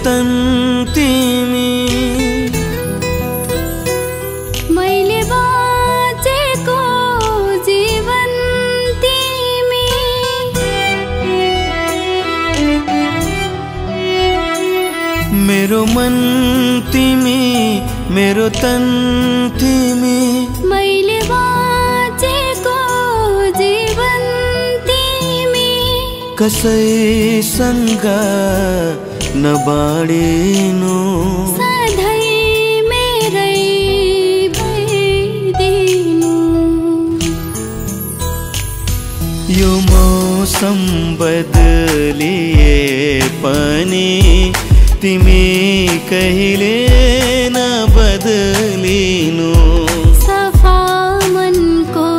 तन तिमी, मैले बाँचेको जीवन तिमी, मेरो मन तिमी, मेरो तन तिमी, मैले बाँचेको जीवन तिमी, कसैसँग नबाडिनु, सधैँ मेरै भइदिनु। यो मौसम बदलिए पनि तिमी कहिले नबदलिनु, सफा मनको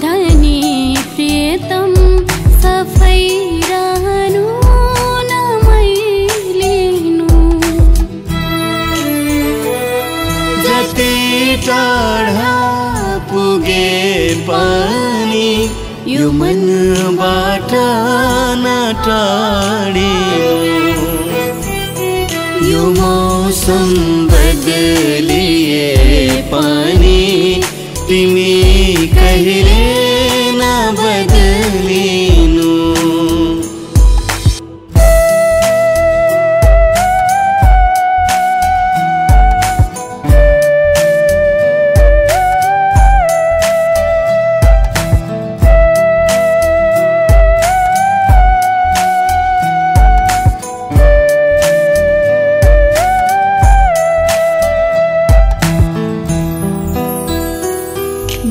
धनी प्रियतम, सफै रहनु नमैलिनु। जति टाढा पुगे पनि यो मनबाट नटाडिनु। यो मौसम बदलिए पनि तिमी कहिले नबदलिनु।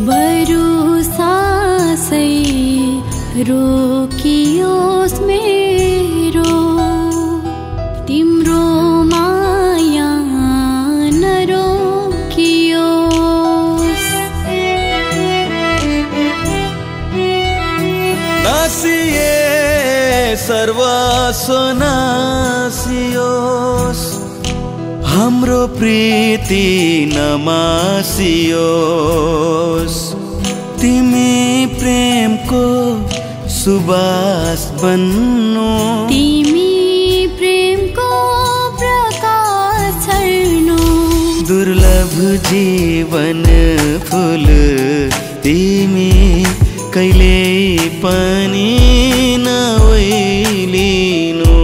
बरु सासै रोकियोस् मेरो, तिम्रो माया नरोकियोस्। नासिए सर्वस्व नासियोस्, हाम्रो प्रीति नमासियोस्। तिमी प्रेमको सुबास बन्नु, तिमी प्रेमको प्रकाश छर्नु। दुर्लभ जीवन फुल तिमी कहिले पनि नओइलिनु।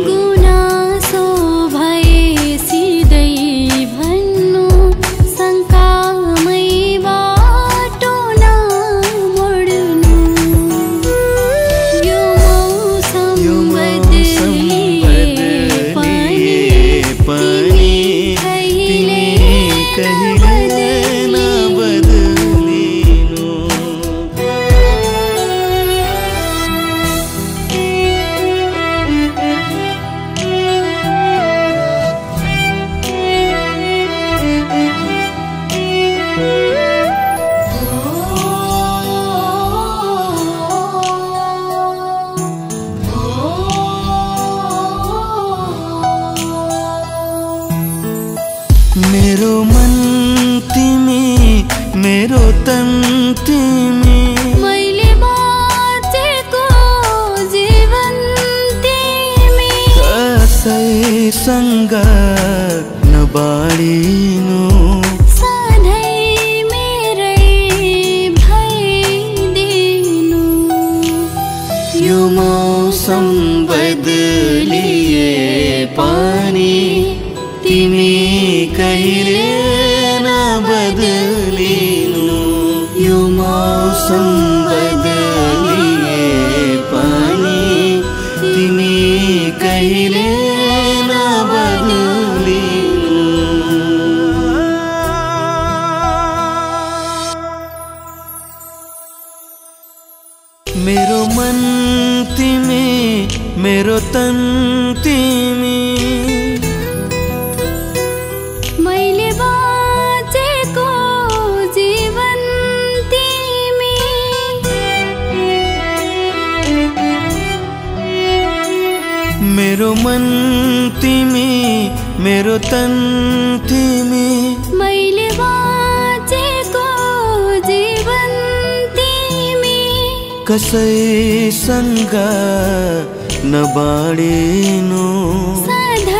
गुनासो भए सिधै भन्नु, शङ्कामै बाटो नमोड्नु। यो मौसम बदलिए पनि तिमी कहिले नबदलिनु। मेरो मन तिमी, मेरो तन तिमी, मैले बाँचेको जीवन तिमी, कसैसँग नबाडिनु, सधैँ मेरै भइदिनु। यो मौसम बदलिए पनि तिमी कहिले नबदलिनु। यो मौसम बदलिए पनि तिमी कहिले नबदलिनु। मेरो मन तिमी, मेरो तन तिमी, मैले बाँचेको जीवन तिमी, मेरो मन तिमी, मेरो तन तिमी, मैले बाँचेको जीवन तिमी, कसैसँग नबाडिनु, सधैँ